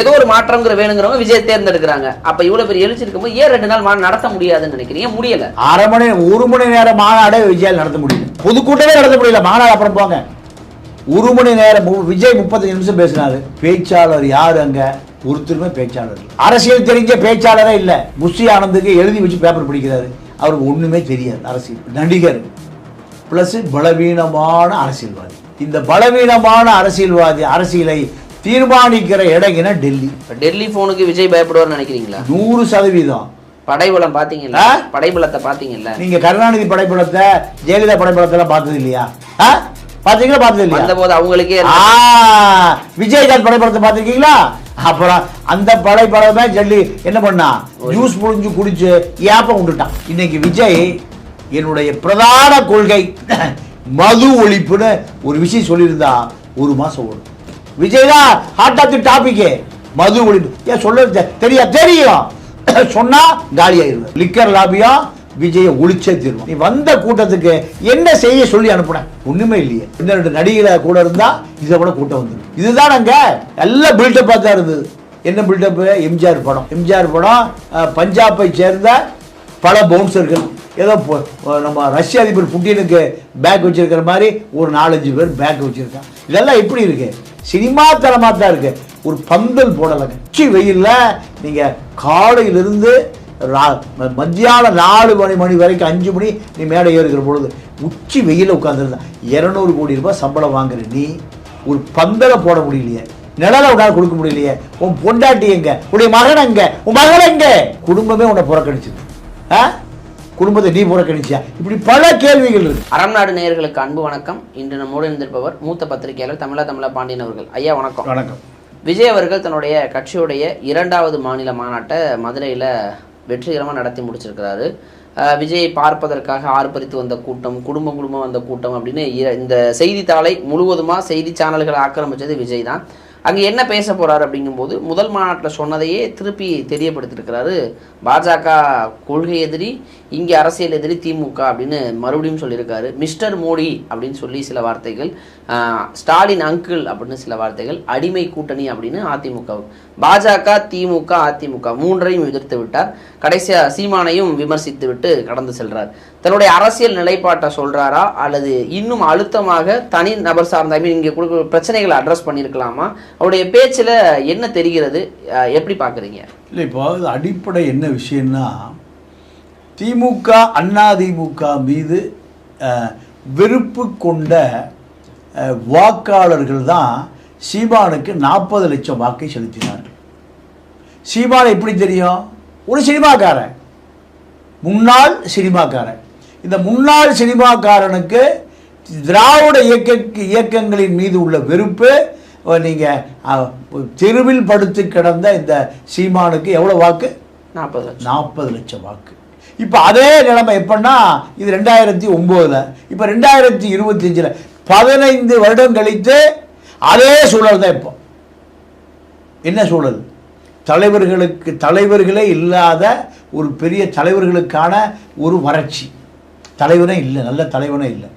ஏதோ ஒரு மாற்றம்ங்கிற வேணுங்கிறவங்க விஜய் தேர்ந்தெடுக்கிறாங்க. அப்ப இவ்வளவு பெரிய எழுச்சி இருக்கும்போது ஏன் 2 நாள் மாநாடு நடத்த முடியாதுன்னு நினைக்கிறீங்க? முடியல. 1 மணி நேரம் மாநாடு விஜயால் நடத்த முடியல. பொதுக்கூட்டமே நடத்த முடியல. மாநாடு அப்புறம் போங்க. 1 மணி நேரம் விஜய் 35 நிமிஷம் பேசினாரு. பேச்சாளர் யாரு? அங்க ஒருத்தருமே பேச்சாளர். அரசியல் தெரிஞ்ச பேச்சாளரே இல்ல. முஸ்தி ஆனந்துக்கு எழுதி வச்சு பேப்பர் பிடிக்கிறாரு. அவருக்கு ஒண்ணுமே தெரியாது. அரசியல் நடிகர் பிளஸ் பலவீனமான அரசியல்வாதி. இந்த பலவீனமான அரசியல்வாதி அரசியலை தீர்மானிக்கிற இடங்கினா டெல்லி. டெல்லி போனுக்கு விஜய் பயப்படுவார்னு நினைக்கிறீங்களா? 100%. படைபலம் பாத்தீங்களா? படைபலத்தை பாத்தீங்கல்ல? நீங்க கருணாநிதி படைபலத்தை, ஜெயலலிதா படைபலத்தை எல்லாம் பார்த்தது இல்லையா? பாத்தீங்களா? பார்த்தது இல்லையா? அந்த போது அவங்களுக்கே விஜயகாந்த் படைபலத்தை பாத்திருக்கீங்களா? அப்புறம் அந்த படைபலமே ஜல்லி என்ன பண்ணா? ஜூஸ் புழிஞ்சு குடிச்சு ஏப்பம் விட்டுட்டான். இன்னைக்கு விஜய் என்னுடைய பிரதான கொள்கை மது ஒழிப்புன்னு ஒரு விஷயம் சொல்லியிருந்தா 1 மாசம் ஓடும். விஜய் தான் ஹாட் ஆஃப் தி டாபிக். மது ஒழிப்பு ஏன் சொல்ல தெரியும் சொன்னா காலி ஆயிடுது. லிக்கர் லாபியா விஜய ஒழிச்சே தீர்வும். நீ வந்த கூட்டத்துக்கு என்ன செய்ய சொல்லி அனுப்புன? ஒண்ணுமே இல்லையே. இந்த 2 நடிகரை கூட இருந்தா இதை கூட கூட்டம் வந்துடும். இதுதான் அங்க எல்லாம் பில்டப்பா தான் இருந்தது. என்ன பில்டப்? எம்ஜிஆர் படம் பஞ்சாபை சேர்ந்த பல பவுன்சர்கள், ஏதோ நம்ம ரஷ்ய அதிபர் புட்டினுக்கு பேக் வச்சிருக்கிற மாதிரி ஒரு 4-5 பேர் பேக் வச்சிருக்காங்க. இதெல்லாம் எப்படி இருக்கு? சினிமா தரமா தான் இருக்கு. ஒரு பந்தல் போடலைங்க. உச்சி வெயில்ல நீங்க காலையிலிருந்து மத்தியானம் 4 மணி வரைக்கும் 5 மணி நீ மேடை ஏறுகிற பொழுது உச்சி வெயில உட்கார்ந்துருந்தா 200 கோடி ரூபாய் சம்பளம் வாங்குற நீ ஒரு பந்தலை போட முடியலையே, நிழலை உன்னால கொடுக்க முடியலையே, உன் பொண்டாட்டி எங்க, உடைய மகன் எங்க, உன் மகள் எங்க? குடும்பமே உன்னை புறக்கணிச்சது. குடும்பத்தை நீ புறக்கணிச்சியா? இப்படி பல கேள்விகள் இருக்கு. அறம் நாடு நேயர்களுக்கு அன்பு வணக்கம். இன்று நம்மோடு இருந்திருப்பவர் மூத்த பத்திரிகையாளர் தமிழா பாண்டியன் அவர்கள். ஐயா வணக்கம். வணக்கம். விஜய் அவர்கள் தன்னுடைய கட்சியுடைய 2வது மாநில மாநாட்டை மதுரையில் வெற்றிகரமாக நடத்தி முடிச்சிருக்கிறாரு. விஜயை பார்ப்பதற்காக ஆர்ப்பரித்து வந்த கூட்டம், குடும்பம் வந்த கூட்டம் அப்படின்னு இந்த செய்தித்தாளை முழுவதுமாக செய்தி சேனல்களை ஆக்கிரமிச்சது விஜய் தான். அங்கே என்ன பேச போறாரு அப்படிங்கும்போது முதல் மாநாட்டில் சொன்னதையே திருப்பி தெரியப்படுத்திருக்கிறாரு. பாஜக கொள்கை எதிரி, இங்கே அரசியல் எதிரி திமுக அப்படின்னு மறுபடியும் சொல்லியிருக்காரு. மிஸ்டர் மோடி அப்படின்னு சொல்லி சில வார்த்தைகள், ஸ்டாலின் அங்கிள் அப்படின்னு சில வார்த்தைகள், அடிமை கூட்டணி அப்படின்னு அதிமுக, பாஜக திமுக அதிமுக 3ஐயும் எதிர்த்து விட்டார். கடைசியாக சீமானையும் விமர்சித்து விட்டு கடந்து செல்றார். தன்னுடைய அரசியல் நிலைப்பாட்டை சொல்றாரா அல்லது இன்னும் அழுத்தமாக தனி நபர் சார்ந்த இங்கே கொடுக்குற பிரச்சனைகளை அட்ரஸ் பண்ணியிருக்கலாமா? அவருடைய பேச்சில் என்ன தெரிகிறது? எப்படி பார்க்குறீங்க? இல்லை, இப்போ அடிப்படை என்ன விஷயம்னா, திமுக அதிமுக மீது வெறுப்பு கொண்ட வாக்காளர்கள் தான் சீமானுக்கு 40 லட்சம் வாக்கை செலுத்தினார்கள். சீமான் எப்படி தெரியும்? ஒரு சினிமாக்காரன், முன்னாள் சினிமாக்காரன். இந்த முன்னாள் சினிமாக்காரனுக்கு திராவிட இயக்கங்களின் மீது உள்ள வெறுப்பு, நீங்கள் தெருவில் படுத்து கிடந்த இந்த சீமானுக்கு எவ்வளோ வாக்கு? 40 லட்சம் வாக்கு. இப்போ அதே நிலைமை எப்படின்னா, இது 2009, இப்போ 2025, 15 வருடம் கழித்து அதே சூழல் தான். இப்போ என்ன சூழல்? தலைவர்களே இல்லாத ஒரு பெரிய தலைவர்களுக்கான ஒரு வறட்சி. தலைவனே இல்லை, நல்ல தலைவனே இல்லை.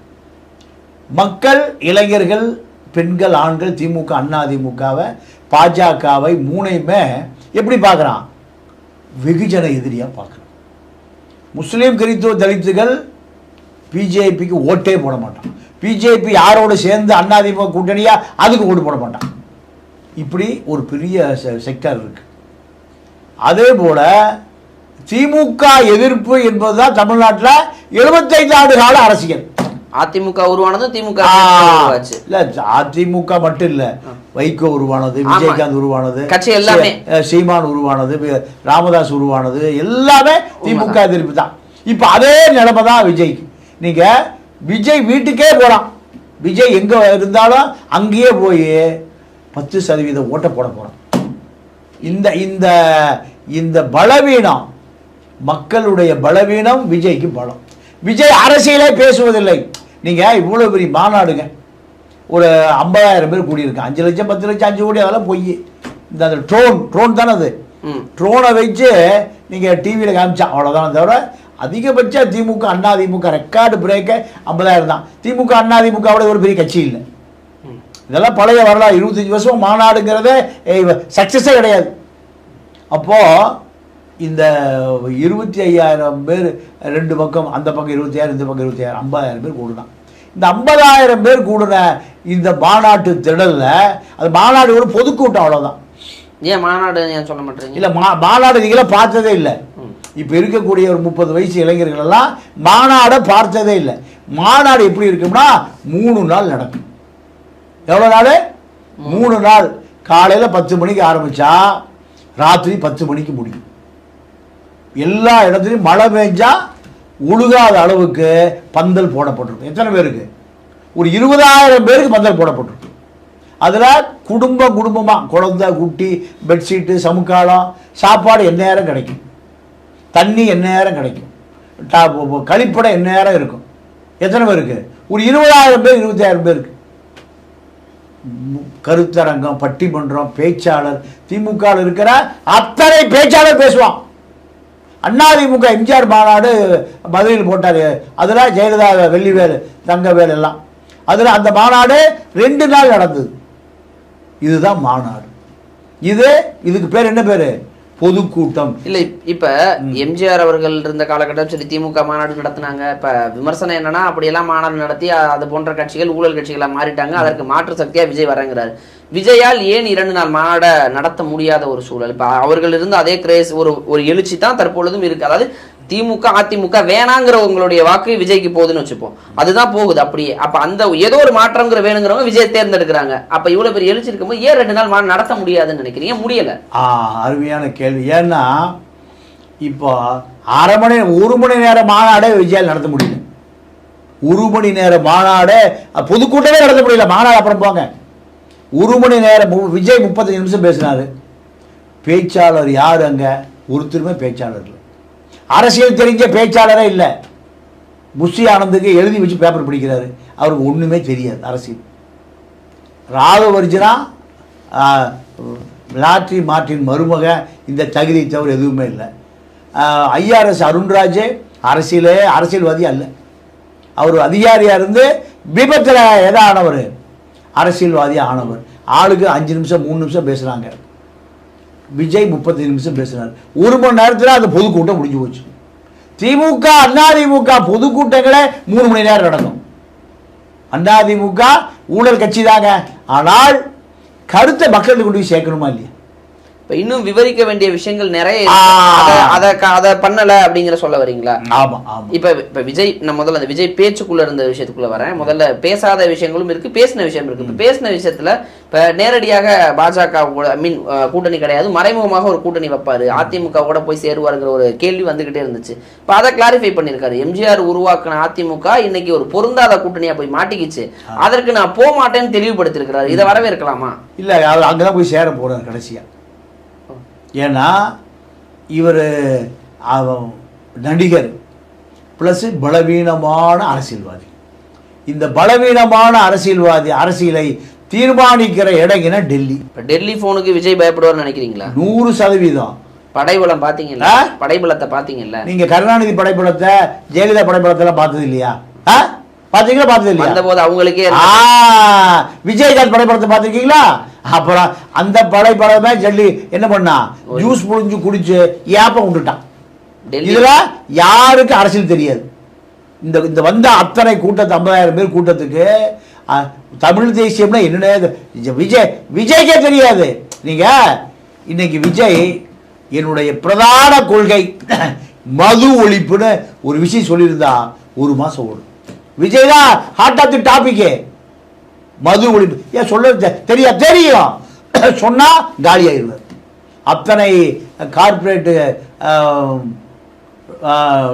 மக்கள், இளைஞர்கள், பெண்கள், ஆண்கள் திமுக அதிமுகவை பாஜகவை 3ஐயுமே எப்படி பார்க்குறான்? வெகுஜன எதிரியாக பார்க்குறான். முஸ்லீம் கிறிஸ்துவ தலித்துகள் பிஜேபிக்கு ஓட்டே போட மாட்டான். பிஜேபி யாரோடு சேர்ந்து அதிமுக கூட்டணியா அதுக்கு ஓட்டு போட மாட்டான். இப்படி ஒரு பெரிய செக்டர் இருக்கு. அதே போல திமுக எதிர்ப்பு என்பதுதான் தமிழ்நாட்டில் 75 ஆண்டு கால அரசியல். அதிமுக உருவானது திமுக இல்ல, அதிமுக மட்டும் இல்ல, வைகோ உருவானது, விஜயகாந்த் உருவானது, கட்சி எல்லாமே, சீமான் உருவானது, ராமதாஸ் உருவானது, எல்லாமே திமுக எதிர்ப்பு தான். இப்ப அதே நிலைமை தான் விஜய். நீங்க விஜய் வீட்டுக்கே போறான். விஜய் எங்க இருந்தாலும் அங்கேயே போய் 10% ஓட்ட போட போறான். இந்த இந்த இந்த பலவீனம், மக்களுடைய பலவீனம் விஜய்க்கு பலம். விஜய் அரசியலே பேசுவதில்லை. நீங்க இவ்வளவு பெரிய மாநாடுங்க, ஒரு 50,000 பேர் கூடியிருக்காங்க. 5 லட்சம் 10 லட்சம் 5 கோடி அதெல்லாம் போய் இந்த ட்ரோன் தானே அது. ட்ரோனை வச்சு நீங்க டிவியில் காமிச்சா அவ்வளோதான். தவிர அதிகபட்ச திமுக அதிமுக ரெக்கார்டு பிரேக்க 50,000 தான். திமுக அதிமுகவோட ஒரு பெரிய கட்சி இல்லை. இதெல்லாம் பழைய வரலாறு. 25 வருஷம் மாநாடுங்கிறதே சக்ஸஸே கிடையாது. அப்போது இந்த 25,000 பேர், 2 பக்கம், அந்த பக்கம் 25,000, இந்த பக்கம் 25,000, 50,000 பேர் கூடுனான். இந்த 50,000 பேர் கூடுன இந்த மாநாட்டு திடலில், அது மாநாடு ஒரு பொதுக்கூட்டம், அவ்வளோதான். ஏன் மாநாடு ஏன் சொல்ல மாட்டேங்க? இல்லை, மாநாடு நீங்களே பார்த்ததே இல்லை. இப்போ இருக்கக்கூடிய ஒரு 30 வயசு இளைஞர்கள் எல்லாம் மாநாடை பார்த்ததே இல்லை. மாநாடு எப்படி இருக்கும்னா 3 நாள் நடக்கும். எவ்வளோ நாள்? 3 நாள். காலையில் 10 மணிக்கு ஆரம்பித்தா ராத்திரி 10 மணிக்கு முடியும். எல்லா இடத்துலையும் மழை பெஞ்சா உழுகாத அளவுக்கு பந்தல் போடப்பட்டிருக்கும். எத்தனை பேருக்கு? ஒரு 20,000 பேருக்கு பந்தல் போடப்பட்டிருக்கும். அதில் குடும்பமாக குழந்தை, குட்டி, பெட்ஷீட்டு, சமுக்காலம், சாப்பாடு எந்நேரம் கிடைக்கும், தண்ணி எந்நேரம் கிடைக்கும், கழிப்படை எந்நேரம் இருக்கும். எத்தனை பேருக்கு? ஒரு 20,000 பேர், 25,000 பேருக்கு. கருத்தரங்கம், பட்டிமன்றம், பேச்சாளர், திமுக இருக்கிற அத்தனை பேச்சாளர் பேசுவான். அதிமுக எம்ஜிஆர் மாநாடு மதுரையில் போட்டார். அதில் ஜெயலலிதா, வெள்ளிவேல், தங்கவேல் எல்லாம். அதில் அந்த மாநாடு 2 நாள் நடந்தது. இதுதான் மாநாடு. இதுக்கு பேர் என்ன பேர்? பொதுக்கூட்டம். இல்லை, இப்போ எம்ஜிஆர் அவர்கள் இருந்த காலகட்டம் சரி, திமுக மாநாடு நடத்தினாங்க. இப்போ விமர்சனம் என்னன்னா, அப்படியெல்லாம் மாநாடு நடத்தி அது போன்ற கட்சிகள் ஊழல் கட்சிகளாக மாறிட்டாங்க, அதற்கு மாற்று சக்தியாக விஜய் வரங்கிறார். விஜயால் ஏன் 2 நாள் மாநாட நடத்த முடியாத ஒரு சூழல்? இப்போ அவர்கள் இருந்து அதே கிரேஸ், ஒரு எழுச்சி தான் தற்பொழுதும் இருக்கு. அதாவது திமுக அதிமுக வேணாங்கிற உங்களுடைய வாக்கு விஜய்க்கு போகுதுன்னு வச்சுப்போம், அதுதான் போகுது அப்படியே. அப்ப அந்த ஏதோ ஒரு மாற்றங்கிற வேணுங்கிறவங்க விஜய் தேர்ந்தெடுக்கிறாங்க. அப்ப இவ்வளவு பெரிய எழுச்சி இருக்கும்போது ஏன் 2 நாள் மாநாடு நடத்த முடியாதுன்னு நினைக்கிறீங்க? முடியல. அருமையான கேள்வி. ஏன்னா இப்போ 1 மணி நேரம் மாநாடே விஜயால் நடத்த முடியல. 1 மணி நேரம் மாநாடு, பொதுக்கூட்டமே நடத்த முடியல. மாநாடு அப்புறம் போங்க. 1 மணி நேரம் விஜய் 35 நிமிஷம் பேசினாரு. பேச்சாளர் யாரு? அங்க ஒருத்தருமே பேச்சாளர் இல்லை. அரசியல் தெரிஞ்ச பேச்சாளரே இல்லை. புஷி ஆனந்துக்கு எழுதி வச்சு பேப்பர் பிடிக்கிறாரு, அவருக்கு ஒன்றுமே தெரியாது அரசியல். ராகவர்ஜனா, லாட்ரி மார்ட்டின் மருமக, இந்த தகுதி தவிர எதுவுமே இல்லை. ஐஆர்எஸ் அருண்ராஜ் அரசியல்வாதி அல்ல. அவர் அதிகாரியாக இருந்து விபத்தில் ஆனவர், அரசியல்வாதி ஆனவர். ஆளுக்கு 5 நிமிஷம் 3 நிமிஷம் பேசுகிறாங்க. விஜய் 35 நிமிஷம் பேசினார். 1 மணி நேரத்தில் அந்த பொதுக்கூட்டம் முடிஞ்சு போச்சு. திமுக அதிமுக பொதுக்கூட்டங்களே 3 மணி நேரம் நடக்கும். அதிமுக ஊழல் கட்சி தாங்க, ஆனால் கருத்தை மக்களுக்கு கொண்டு போய் சேர்க்கணுமா இல்லையா? இப்ப இன்னும் விவரிக்க வேண்டிய விஷயங்கள் நிறைய, அதை பண்ணல அப்படிங்கிற சொல்ல வரீங்களா? ஆமா. இப்ப விஜய், நான் முதல்ல அந்த விஜய் பேச்சுக்குள்ள இருந்த விஷயத்துக்குள்ள வரேன். முதல்ல பேசாத விஷயங்களும் இருக்கு, பேசின விஷயம் இருக்கு. இப்ப பேசின விஷயத்துல இப்ப நேரடியாக பாஜக கூட்டணி கிடையாது, மறைமுகமாக ஒரு கூட்டணி வைப்பாரு, அதிமுக கூட போய் சேருவாருங்கிற ஒரு கேள்வி வந்துகிட்டே இருந்துச்சு. இப்ப அதை கிளாரிஃபை பண்ணிருக்காரு. எம்ஜிஆர் உருவாக்கின அதிமுக இன்னைக்கு ஒரு பொருந்தாத கூட்டணியா போய் மாட்டிக்கிச்சு, அதற்கு நான் போக மாட்டேன்னு தெளிவுபடுத்திருக்கிறாரு. இதை வரவேற்கலாமா? இல்ல, அவர் அங்கதான் போய் சேர போறாரு கடைசியா. ஏன்னா இவர் நடிகர் ப்ளஸ் பலவீனமான அரசியல்வாதி. இந்த பலவீனமான அரசியலை தீர்மானிக்கிற இடம்னா டெல்லி. டெல்லி போனுக்கு விஜய் பயப்படுவார் நினைக்கிறீங்களா? 100%. படைபலம் பாத்தீங்களா? படைபலத்தை பாத்தீங்கல்ல நீங்க? கருணாநிதி படைபலத்தை, ஜெயலலிதா படைபலத்தை எல்லாம் பார்த்தது இல்லையா? பாத்தீங்களா? பார்த்தது இல்லையா? அந்த போது அவங்களுக்கே விஜயகாந்த் படைபலத்தை பார்த்திருக்கீங்களா? அப்புறம் அந்த படைப்படமே ஜல்லி என்ன பண்ணா, ஜூஸ் புழிஞ்சு குடிச்சு ஏப்பம் விட்டுட்டான். இதுல யாருக்கு அரசியல் தெரியாது. இந்த வந்த அத்தனை கூட்டத்து 50,000 பேர் கூட்டத்துக்கு தமிழ் தேசியம்னா என்னன்னு விஜய்க்கே தெரியாது. நீங்க இன்னைக்கு விஜய் என்னுடைய பிரதான கொள்கை மது ஒழிப்புன்னு ஒரு விஷயம் சொல்லியிருந்தா 1 மாசம் ஓடும். விஜய் தான் ஹார்ட் ஆஃப் தி டாபிக். மது ஒழிப்பு ஏன் சொல்ல தெரியும், சொன்னா காலி ஆயிடுவார். அத்தனை கார்பரேட்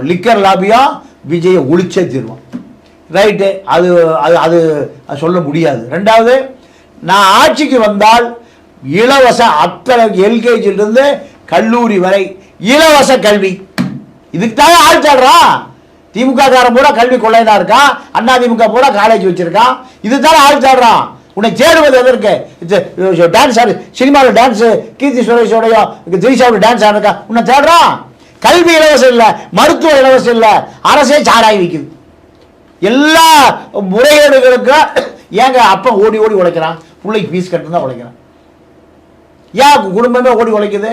லிக்கர் லாபியா விஜயை ஒழிச்சே தீர்வான். ரைட்டு, அது அது அது சொல்ல முடியாது. 2வது, நான் ஆட்சிக்கு வந்தால் இலவச அத்தனை எல்கேஜிலிருந்து கல்லூரி வரை இலவச கல்வி. இதுக்கு தான் ஆள் தேடுறான். திமுக காரன் பூரா கல்வி கொள்ளையா இருக்கான், அதிமுக பூரா காலேஜ் வச்சிருக்கான். இதுதான் ஆள் தேடுறான். உன்னை தேடுவது எதற்கு? டான்ஸ் ஆடு, சினிமாவில் டான்ஸ், கீர்த்தி சுரேஷோடைய திரிஷாவோட டான்ஸ் ஆடுறா, உன்னை தேடுறான். கல்வி இலவசம் இல்லை, மருத்துவ இலவசம் இல்லை, அரசே சாராய் விற்குது. எல்லா முறைகேடுகளுக்கும் ஏங்க அப்ப ஓடி ஓடி உழைக்கிறான்? பிள்ளைக்கு ஃபீஸ் கட்டணும் தான் உழைக்கிறேன். ஏன் குடும்பமே ஓடி உழைக்குது?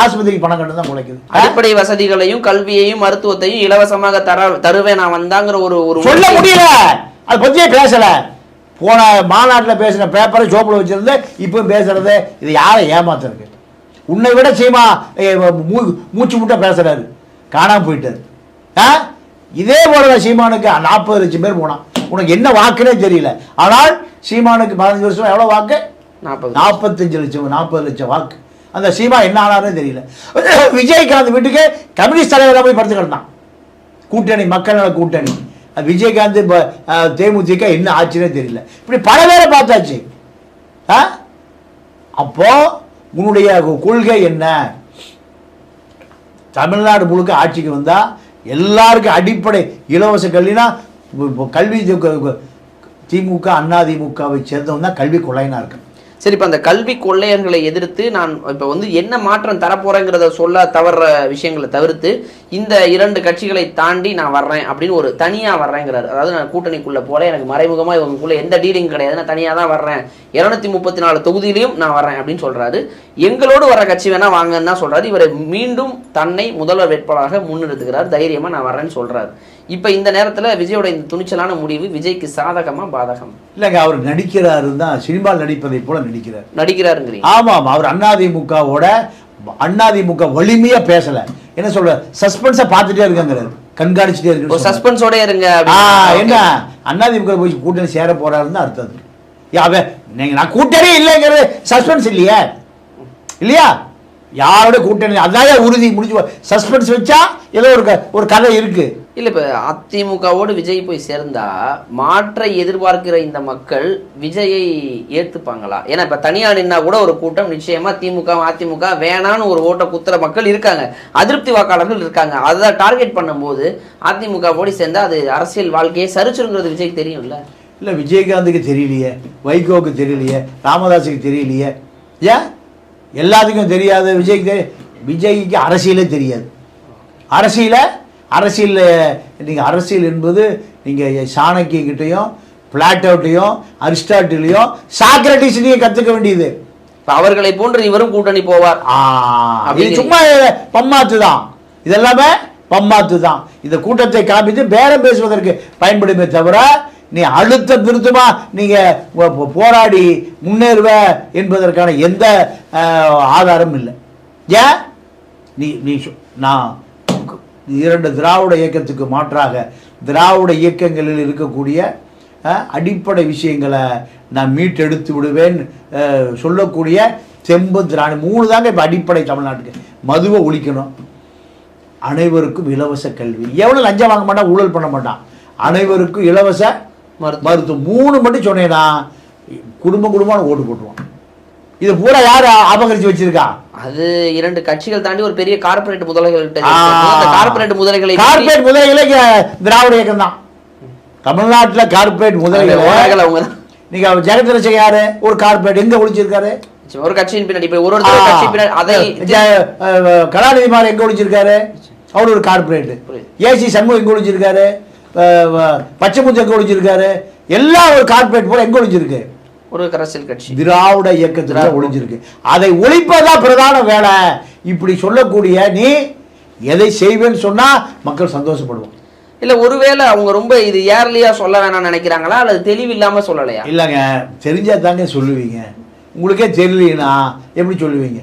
ஆஸ்பத்திரிக்கு பணம் கட்டு தான் உழைக்குது. அடிப்படை வசதிகளையும் கல்வியையும் மருத்துவத்தையும் இலவசமாக தருவேன் நான் வந்தாங்கிற ஒரு சொல்ல முடியல. அதை பற்றியே பேசல. போன மாநாட்டில் பேசின பேப்பரை சோப்பில் வச்சிருந்து இப்போ பேசுறது இது யாரை ஏமாத்துறது? உன்னை விட சீமா மூச்சு முட்டை பேசுறாரு, காணாமல் போயிட்டாரு. இதே போல சீமானுக்கு 40 லட்சம் பேர் போனான். உனக்கு என்ன வாக்குன்னே தெரியல. ஆனால் சீமானுக்கு 15 வருஷம் எவ்வளோ வாக்கு? 45 லட்சம் 40 லட்சம் வாக்கு. அந்த சீமா என்ன ஆனாருன்னு தெரியல. விஜயகாந்த் வீட்டுக்கு கம்யூனிஸ்ட் தலைவராக போய் படுத்து கிடந்தான். கூட்டணி, மக்கள் நல கூட்டணி. விஜயகாந்த் தேமுதிக என்ன ஆச்சுன்னே தெரியல. இப்படி பல பேரை பார்த்தாச்சு. அப்போ உன்னுடைய கொள்கை என்ன? தமிழ்நாடு முழுக்க ஆட்சிக்கு வந்தா எல்லாருக்கும் அடிப்படை இலவச கல்வினா கல்வி திமுக அதிமுகவை சேர்ந்தவன் தான் கல்வி கொள்ளையனா இருக்கு. சரி, இப்போ அந்த கல்வி கொள்ளையர்களை எதிர்த்து நான் இப்போ என்ன மாற்றம் தரப்போறேங்கிறத சொல்ல தவற விஷயங்களை தவிர்த்து இந்த 2 கட்சிகளை தாண்டி நான் வர்றேன் அப்படின்னு ஒரு தனியாக வர்றேங்கிறாரு. அதாவது நான் கூட்டணிக்குள்ளே போல, எனக்கு மறைமுகமாக இவங்களுக்குள்ள எந்த டீலிங் கிடையாது, நான் தனியாக தான் வர்றேன், 234 தொகுதியிலையும் நான் வர்றேன் அப்படின்னு சொல்றாரு. எங்களோடு வர கட்சி வேணா வாங்கன்னு தான் சொல்றாரு. இவரை மீண்டும் தன்னை முதல்வர் வேட்பாளராக முன்னிறுத்துகிறார். தைரியமா நான் வர்றேன்னு சொல்றாரு. இப்போ இந்த நேரத்தில் விஜயோட இந்த துணிச்சலான முடிவு விஜய்க்கு சாதகமா பாதகம்? இல்லைங்க, அவர் நடிக்கிறாரு தான், சினிமாவில் நடிப்பதை போல நடிக்கிறாருங்கிறீங்க. ஆமாம், அவர் அதிமுகவோட அதிமுக வலிமையா பேசல. என்ன சொல்ற, சஸ்பென்ஸை பார்த்துட்டே இருக்காங்கிறாரு, கண்காணிச்சுட்டே இருக்கு. சஸ்பென்ஸோட இருங்க. என்ன அதிமுக போய் கூட்டணி சேர போறாருன்னு அர்த்தம். நான் கூட்டணி இல்லைங்கிறது சஸ்பென்ஸ் இல்லையா? இல்லையா? யாரோட கூட்டணி அதான் உறுதி முடிஞ்சு. சஸ்பென்ஸ் வச்சா ஏதோ ஒரு கதை இருக்கு. இல்லை, இப்போ அதிமுகவோடு விஜய் போய் சேர்ந்தா மாற்றை எதிர்பார்க்கிற இந்த மக்கள் விஜயை ஏற்றுப்பாங்களா? ஏன்னா இப்போ தனியாக நின்னா கூட ஒரு கூட்டம் நிச்சயமா திமுக அதிமுக வேணான்னு ஒரு ஓட்டை குத்துற மக்கள் இருக்காங்க, அதிருப்தி வாக்காளர்கள் இருக்காங்க. அதை டார்கெட் பண்ணும்போது அதிமுகவோடு சேர்ந்தா அது அரசியல் வாழ்க்கையை சரிச்சிருங்கிறது விஜய்க்கு தெரியும்ல. இல்லை, விஜயகாந்துக்கு தெரியலையே, வைகோவுக்கு தெரியலையே, ராமதாஸுக்கு தெரியலையே, ஏன் எல்லாத்துக்கும் தெரியாது? விஜய்க்கு அரசியலே தெரியாது. அரசியல் நீங்கள் அரசியல் என்பது நீங்கள் சாணக்கியங்கிட்டையும் பிளாட்டோட்டையும் அரிஸ்டாட்டிலையும் சாக்ரட்டிஸ்லையும் கற்றுக்க வேண்டியது. இப்போ அவர்களை போன்று இவரும் கூட்டணி போவார். சும்மா பம்மாத்து தான், இதெல்லாமே பம்மாத்து தான். இந்த கூட்டத்தை காமித்து பேரம் பேசுவதற்கு பயன்படுமே தவிர நீ அழுத்த திருத்தமா நீங்க போராடி முன்னேறுவ என்பதற்கான எந்த ஆதாரமும் இல்லை. ஏன் நீ நான் 2 திராவிட இயக்கத்துக்கு மாற்றாக திராவிட இயக்கங்களில் இருக்கக்கூடிய அடிப்படை விஷயங்களை நான் மீட்டெடுத்து விடுவேன் சொல்லக்கூடிய செம்பு திராணி 3 தாங்க இப்போ அடிப்படை தமிழ்நாட்டுக்கு. மதுவை ஒழிக்கணும், அனைவருக்கும் இலவச கல்வி, எவ்வளோ லஞ்சம் வாங்க மாட்டான், ஊழல் பண்ண மாட்டான், அனைவருக்கும் இலவச மருத்துவம் 3 மட்டும் சொன்னேன்னா குடும்பம் ஓட்டு போட்டுருவான். இது பூரா யார் அபகரிச்சு வச்சிருக்கா? அது 2 கட்சிகள் தாண்டி ஒரு பெரிய கார்பரேட் கார்பரேட் முதலைகளை திராவிட இயக்கம் தான் தமிழ்நாட்டில் கார்பரேட் முதலைகள் அவங்க தான். நீங்க ஜெகதரட்சகர் யாரு? ஒரு கார்பரேட் எங்க ஒழிச்சிருக்காரு? ஒரு கட்சியின் பின்னாடி ஒரு கட்சி பின்னாடி. அதை கலாநிதி மாறன் எங்க ஒழிச்சிருக்காரு? அவர் ஒரு கார்பரேட். ஏசி சண்முகம் எங்க ஒழிச்சிருக்காரு? பச்சைமுத்து எங்க ஒழிச்சிருக்காரு? எல்லாம் ஒரு கார்பரேட் போல எங்க ஒழிச்சிருக்கு? ஒரு அரசியல் கட்சி திராவிட இயக்கத்தில் ஒழிஞ்சிருக்கு. அதை ஒழிப்பதா பிரதான வேலை. இப்படி சொல்லக்கூடிய நீ எதை செய்வேன்னு சொன்னா மக்கள் சந்தோஷப்படுவோம். இல்ல, ஒருவேளை அவங்க ரொம்ப இது ஏர்லியா சொல்ல வேணாம்னு நினைக்கிறாங்களா, அல்லது தெளிவு இல்லாம சொல்லலையா? இல்லைங்க, தெரிஞ்சா தாங்க சொல்லுவீங்க. உங்களுக்கே தெரியலனா எப்படி சொல்லுவீங்க?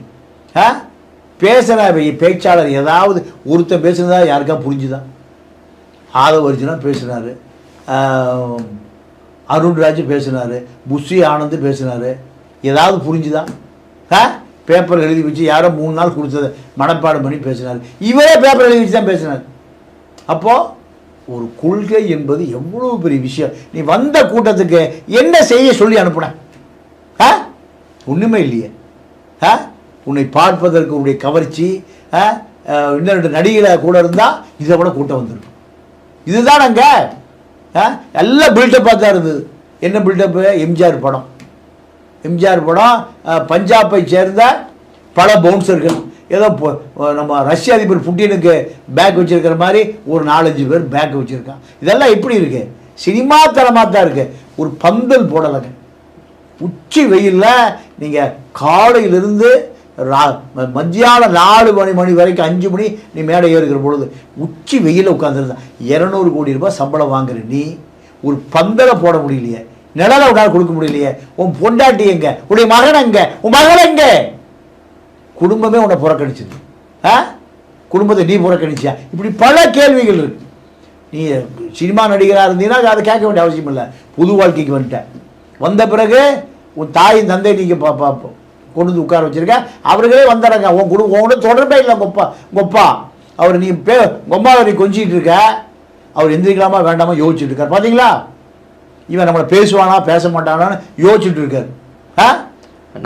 பேசுற பேச்சாளர் ஏதாவது ஒருத்தர் பேசுனதா யாருக்கா புரிஞ்சுதான்? ஆதவர்ஜுனா பேசினாரு, அருண்ராஜ் பேசினாரு, புஷி ஆனந்த் பேசினாரு, ஏதாவது புரிஞ்சுதான்? பேப்பர் எழுதி வச்சு யாரோ 3 நாள் கொடுத்தது மனப்பாடம் பண்ணி பேசினார். இவரே பேப்பர் எழுதி வச்சு தான் பேசினார். அப்போது ஒரு கொள்கை என்பது எவ்வளோ பெரிய விஷயம். நீ வந்த கூட்டத்துக்கு என்ன செய்ய சொல்லி அனுப்புன? ஒன்றுமே இல்லையே. உன்னை பார்ப்பதற்கு உன்னுடைய கவர்ச்சி, இன்னும் 2 நடிகளை கூட இருந்தால் இதை கூட கூட்டம் வந்துருக்கும். இதுதான் அங்கே எல்லாம் பில்டப்பாக தான் இருந்தது. என்ன பில்டப்பு? எம்ஜிஆர் படம். பஞ்சாபை சேர்ந்த பல பவுன்சர்கள், ஏதோ நம்ம ரஷ்ய அதிபர் புட்டினுக்கு பேக் வச்சிருக்கிற மாதிரி ஒரு 4-5 பேர் பேக் வச்சிருக்கான். இதெல்லாம் எப்படி இருக்கு? சினிமா தரமாக தான் இருக்கு. ஒரு பந்தல் போடலைங்க. உச்சி வெயிலில் நீங்கள் காலையிலிருந்து மத்தியானம் 4 மணி வரைக்கும் 5 மணி நீ மேடை ஏறுகிற பொழுது உச்சி வெயிலில் உட்காந்துருந்தா 200 கோடி ரூபாய் சம்பளம் வாங்குற நீ ஒரு பந்தலை போட முடியலையே, நிழலை உன்னால் கொடுக்க முடியலையே, உன் பொண்டாட்டி எங்க, உன்னுடைய மகன் எங்க, உன் மகள் எங்க? குடும்பமே உன்னை புறக்கணிச்சது. குடும்பத்தை நீ புறக்கணிச்சியா? இப்படி பல கேள்விகள் இருக்கு. நீ சினிமா நடிகராக இருந்தீங்கன்னா அதை கேட்க வேண்டிய அவசியம் இல்லை. புது வாழ்க்கைக்கு வந்துட்டேன். வந்த பிறகு உன் தாயின் தந்தை நீங்கள் கொண்டு வந்து உட்கார வச்சிருக்க, அவர்களே வந்துடுறாங்க. உன் குடும்பம் உன் தொடர்பே இல்லை. கொப்பா அவர் நீ கொம்மாவை நீ கொஞ்சிட்டு இருக்க, அவர் எந்திரிக்கலாமா வேண்டாமா யோசிச்சுட்டு இருக்கார். பார்த்தீங்களா? இவன் நம்மளை பேசுவானா பேச மாட்டானான்னு யோசிச்சுட்டு இருக்காரு.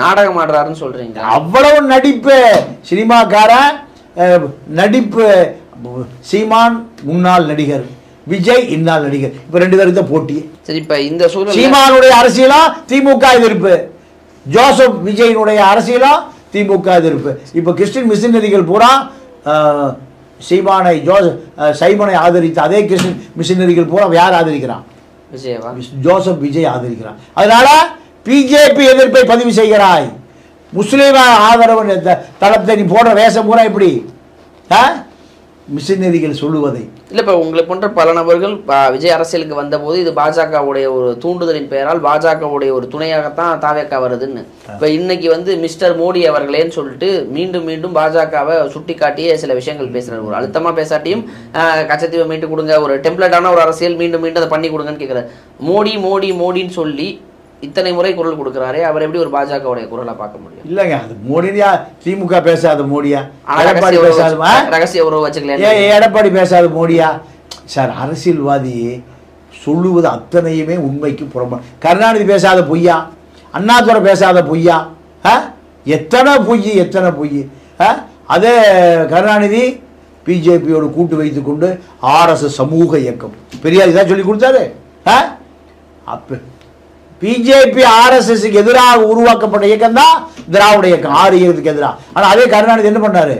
நாடகம் ஆடுறாருன்னு சொல்றீங்க. அவ்வளவு நடிப்பு, சினிமாக்காரன் நடிப்பு. சீமான் முன்னாள் நடிகர், விஜய் இந்நாள் நடிகர். இப்ப 2 பேருக்கு தான் போட்டி. சரி, இப்ப இந்த சூழல் சீமானுடைய அரசியலா திமுக எதிர்ப்பு, ஜோசப் விஜயினுடைய அரசியலா திமுக எதிர்ப்பு. இப்ப கிறிஸ்டின் மிஷினரிகள் பூரா சைமனை ஆதரித்து அதே கிறிஸ்டின் மிஷினரிகள் பூரா யார் ஆதரிக்கிறான்? ஜோசப் விஜய் ஆதரிக்கிறான். அதனால பிஜேபி எதிர்ப்பை பதிவு செய்கிறாய். முஸ்லீம் ஆதரவு தளத்தை நீ போடுற வேஷம் பூரா இப்படி மிஷினரிகள் சொல்லுவதை இல்லை. இப்போ உங்களை போன்ற பல நபர்கள் விஜய் அரசியலுக்கு வந்தபோது இது பாஜகவுடைய ஒரு தூண்டுதலின் பெயரால் பாஜகவுடைய ஒரு துணையாகத்தான் தாவேக்கா வருதுன்னு. இப்போ இன்னைக்கு மிஸ்டர் மோடி அவர்களேன்னு சொல்லிட்டு மீண்டும் மீண்டும் பாஜகவை சுட்டி காட்டியே சில விஷயங்கள் பேசுறாரு. ஒரு அழுத்தமாக பேசாட்டியும் கச்சத்தீவை மீட்டு கொடுங்க, ஒரு டெம்ப்ளேட்டான ஒரு அரசியல் மீண்டும் மீண்டும் அதை பண்ணி கொடுங்கன்னு கேட்குறாரு. மோடி மோடி மோடின்னு சொல்லி இத்தனை முறை குரல் கொடுக்குறாரே, அவர் எப்படி ஒரு பாஜகவுடைய குரலை பார்க்க முடியும்? இல்லைங்க, அது மோடியா திமுக பேசாத மோடியா? எடப்பாடி பேசாத ரகசிய உறவு வச்சுக்கல. எடப்பாடி பேசாத மோடியா? சார், அரசியல்வாதி சொல்லுவது அத்தனையுமே உண்மைக்கு புறம்பா. கருணாநிதி பேசாத பொய்யா? அண்ணாதுரை பேசாத பொய்யா? எத்தனை பொய். அதே கருணாநிதி பிஜேபியோடு கூட்டு வைத்துக் கொண்டு RSS சமூக இயக்கம் பெரியார் இதான் சொல்லி கொடுத்தாரு. அப்ப பிஜேபி RSSக்கு எதிராக உருவாக்கப்பட்ட இயக்கம் தான் திராவிட இயக்கம், 6 இயக்கத்துக்கு எதிராக. ஆனால் அதே கருணாநிதி என்ன பண்ணாரு?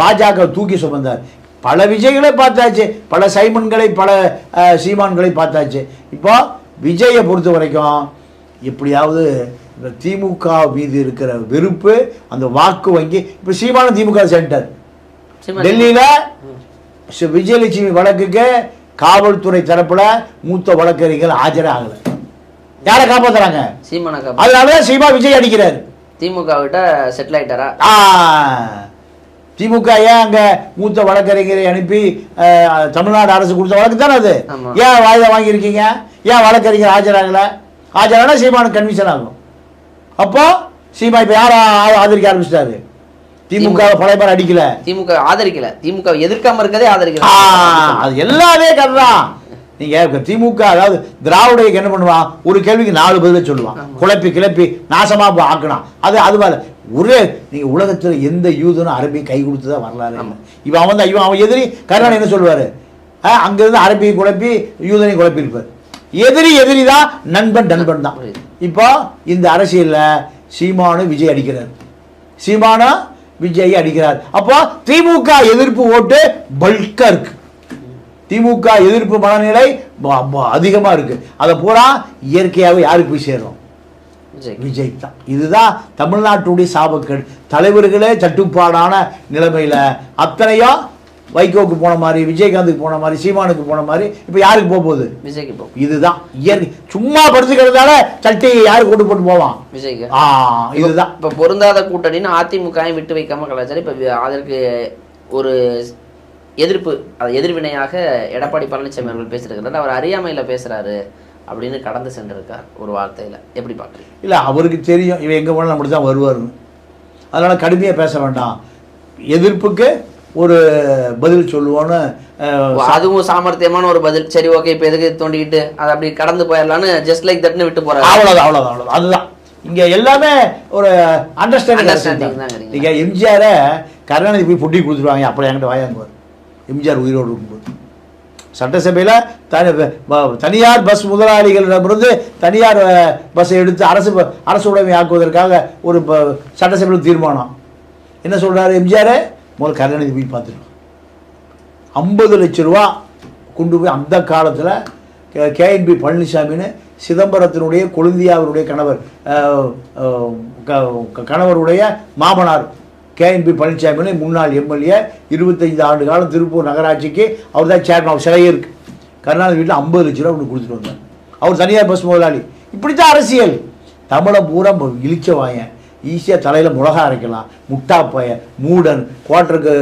பாஜக தூக்கி சுமந்தார். பல விஜய்களை பார்த்தாச்சு, பல சைமன்களை, பல சீமான்களை பார்த்தாச்சு. இப்போ விஜயை பொறுத்த வரைக்கும் எப்படியாவது இந்த திமுக மீது இருக்கிற வெறுப்பு, அந்த வாக்கு வங்கி. இப்போ சீமான திமுக சென்டர் டெல்லியில விஜயலட்சுமி வழக்குக்கு காவல்துறை தரப்புல மூத்த வழக்கறிஞர்கள் ஆஜராகல. யாரை காப்பாத்துறாங்க? அதனாலதான் சீமா விஜய் அடிக்கிறாரு. திமுக விட்ட செட்டில் ஆயிட்டாரா? திமுக ஏன் அங்க மூத்த வழக்கறிஞரை அனுப்பி தமிழ்நாடு அரசு கொடுத்த வழக்கு தானே அது. ஏன் வாய்தா வாங்கியிருக்கீங்க? ஏன் வழக்கறிஞர் ஆஜரானா சீமானுக்கு கன்விஷன் ஆகும். அப்போ சீமா இப்ப யார ஆதரிக்க ஆரம்பிச்சிட்டாரு? திமுக பழைய பேர் அடிக்கல, திமுக ஆதரிக்கல, திமுக எதிர்க்காம இருக்கதே ஆதரிக்கல. அது எல்லாமே கருதான். நீங்க திமுக அதாவது திராவிட என்ன பண்ணுவான்? ஒரு கேள்விக்கு 4 பதில சொல்லுவான், குழப்பி கிளப்பி நாசமா ஆக்கணும். அது மேல ஒரே நீங்க உலகத்துல எந்த யூதனும் அரபியை கை கொடுத்துதான் வரலாறு. இவன் அவன் எதிரி கருணாநிதி என்ன சொல்லுவாரு? அங்கிருந்து அரபியை குழப்பி யூதனையும் குழப்பி இருப்பார். எதிரி தான், நண்பன் தான். இப்போ இந்த அரசியல்ல சீமானு விஜய் அடிக்கிறார், சீமானு விஜய் அடிக்கிறார். அப்போ திமுக எதிர்ப்பு ஓட்டு பல்கா இருக்கு, திமுக எதிர்ப்பு மனநிலை அதிகமா இருக்கு. அதை பூரா இயற்கையாகவே யாருக்கு போய் சேரும்? விஜய் தான். இதுதான் தமிழ்நாட்டுடைய சாபக்கேடு. தலைவர்களே தட்டுப்பாடான நிலைமையில அத்தனையும் வைகோக்கு போன மாதிரி, விஜயகாந்துக்கு போன மாதிரி, சீமானுக்கு போன மாதிரி இப்ப யாருக்கு போகுது? விஜய்க்கு போகும். இதுதான் இயற்கை. சும்மா படுத்துக்கிறதால சட்டையை யாரு கொண்டு போட்டு போவான்? விஜய்க்கு. இதுதான் இப்ப பொருந்தாத கூட்டணின்னு அதிமுக விட்டு வைக்காம கலாச்சாரம். இப்ப அதற்கு ஒரு எதிர்ப்பு, எதிர்வினையாக எடப்பாடி பழனிசாமி அவர்கள் பேசியிருக்கிறார். அவர் அறியாமையில பேசுறாரு அப்படின்னு கடந்து சென்றிருக்கார் ஒரு வார்த்தையில. எப்படி பாக்குறீங்க? இல்ல, அவருக்கு தெரியும் இவன் எங்க போனாலும் அப்படி தான் வருவாருன்னு. அதனால கடுமையா பேச வேண்டாம், எதிர்ப்புக்கு ஒரு பதில் சொல்லுவோன்னு. அதுவும் சாமர்த்தியமான ஒரு பதில். சரி, ஓகே, இப்ப எதுக்கு தோண்டிக்கிட்டு அதை அப்படி கடந்து போயிடலான்னு ஜஸ்ட் லைக் தட்னு விட்டு போறாரு. அவ்வளவுதான். அதுதான் இங்க எல்லாமே ஒரு அண்டர்ஸ்டாண்டிங் தான். நீங்க எம்ஜிஆர கருணாநிதி போய் பொட்டி கொடுத்துருவாங்க, அப்படி என்கிட்ட வாயாங்குவார். எம்ஜிஆர் உயிரோடு இருக்கும்போது சட்டசபையில் தனியார் பஸ் முதலாளிகளிடமிருந்து தனியார் பஸ்ஸை எடுத்து அரசு உடைமை ஆக்குவதற்காக ஒரு சட்டசபையில் தீர்மானம். என்ன சொல்றாரு எம்ஜிஆர்? முதல் கருணாநிதி போய் பார்த்துட்டு 50 லட்சம் ரூபா கொண்டு போய் அந்த காலத்தில் KNB பழனிசாமின்னு சிதம்பரத்தினுடைய கொழுந்தியாவினுடைய கணவருடைய மாமனார் KNP பழனிசாமி முன்னாள் எம்எல்ஏ, 25 ஆண்டு காலம் திருப்பூர் நகராட்சிக்கு அவர் தான் சேர்மன். அவர் சிலையே இருக்கு. கருணாநிதி வீட்டில் 50 லட்ச ரூபா ஒன்று கொடுத்துட்டு வந்தார். அவர் தனியார் பஸ் முதலாளி. இப்படித்தான் அரசியல். தமிழை பூரா இழிச்ச வாயன், ஈஸியாக தலையில் மிளகா அரைக்கலாம். முட்டாப்பைய, மூடன், குவார்ட்டருக்கு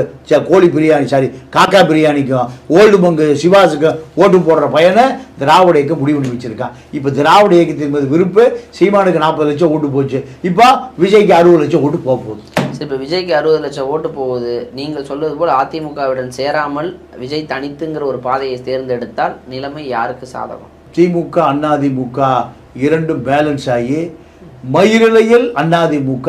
கோழி பிரியாணி, காக்கா பிரியாணிக்கும் ஓல்டு பங்கு சிவாஸுக்கும் ஓட்டு போடுற பையனை திராவிட இயக்கம் முடிவு பண்ணி வச்சிருக்கான். இப்போ திராவிட இயக்கத்தின் மீது விருப்பு. சீமானுக்கு 40 லட்சம் ஓட்டு போச்சு. இப்போ விஜய்க்கு 60 லட்சம் ஓட்டு போக போகுது. சரி, இப்போ விஜய்க்கு 60 லட்சம் ஓட்டு போகுது. நீங்கள் சொல்வது போல் அதிமுகவுடன் சேராமல் விஜய் தனித்துங்கிற ஒரு பாதையை தேர்ந்தெடுத்தால் நிலைமை யாருக்கு சாதகம்? திமுக அதிமுக இரண்டும் பேலன்ஸ் ஆகி மயிரிழையில் அதிமுக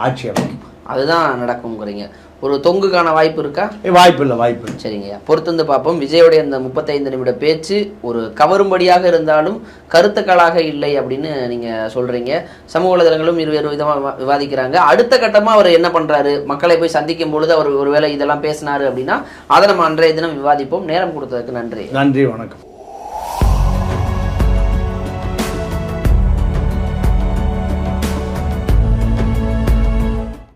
ஆட்சி அமைக்கும். அதுதான் நடக்கும்ங்கிறீங்க. ஒரு தொங்குக்கான வாய்ப்பு இருக்கா? வாய்ப்பு இல்லை. சரிங்க, பொறுத்திருந்து பார்ப்போம். விஜயோடைய இந்த 35 நிமிட பேச்சு ஒரு கவரும்படியாக இருந்தாலும் கருத்துக்களாக இல்லை அப்படின்னு நீங்க சொல்றீங்க. சமூக வலைதளங்களும் இருவேறு விதமாக விவாதிக்கிறாங்க. அடுத்த கட்டமா அவர் என்ன பண்றாரு, மக்களை போய் சந்திக்கும் பொழுது அவர் ஒருவேளை இதெல்லாம் பேசினாரு அப்படின்னா அதை நம்ம அன்றைய தினம் விவாதிப்போம். நேரம் கொடுத்ததுக்கு நன்றி. நன்றி, வணக்கம்.